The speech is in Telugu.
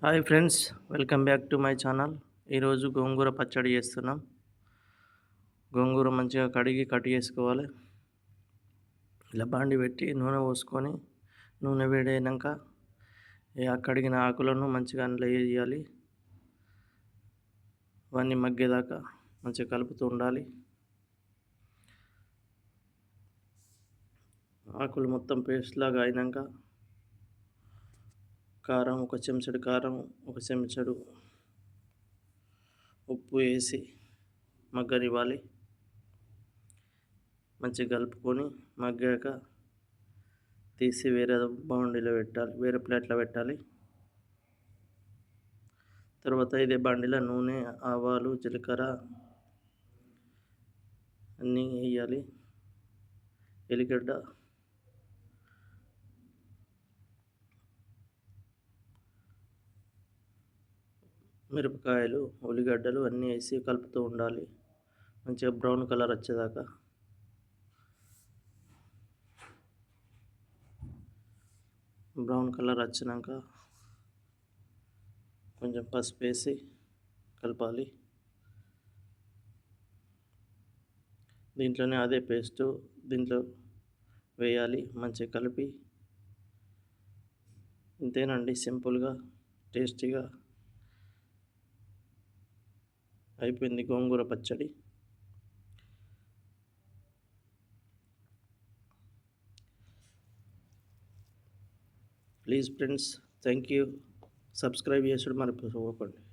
Hi friends, welcome back to my channel. ఈరోజు గోంగూర పచ్చడి చేస్తున్నాం. గోంగూర మంచిగా కడిగి కట్ చేసుకోవాలి. ఇలా బాండి పెట్టి నూనె పోసుకొని నూనె వేడైనాక కడిగిన ఆకులను మంచిగా అందులో వేయాలి. అవన్నీ మగ్గేదాకా మంచిగా కలుపుతూ ఉండాలి. ఆకులు మొత్తం పేస్ట్ లాగా అయినాక కారం, ఒక చెంచాడు కారం, ఒక చెంచాడు ఉప్పు వేసి మగ్గనివ్వాలి. మంచిగా కలుపుకొని మగ్గాక తీసి వేరే బాండీలో పెట్టాలి, వేరే ప్లేట్లో పెట్టాలి. తర్వాత ఇదే బాండీలో నూనె, ఆవాలు, జీలకర్ర అన్నీ వేయాలి. ఎల్లిగడ్డ, మిరపకాయలు, ఉల్లిగడ్డలు అన్నీ వేసి కలుపుతూ ఉండాలి మంచిగా బ్రౌన్ కలర్ వచ్చేదాకా. బ్రౌన్ కలర్ వచ్చినాక కొంచెం పసుపు వేసి కలపాలి. దీంట్లోనే అదే పేస్టు దీంట్లో వేయాలి, మంచిగా కలిపి. ఇంతేనండి, సింపుల్గా టేస్టీగా అయిపోయింది గోంగూర పచ్చడి. Please friends, thank you. Subscribe చేసుడు మర్చిపోకండి.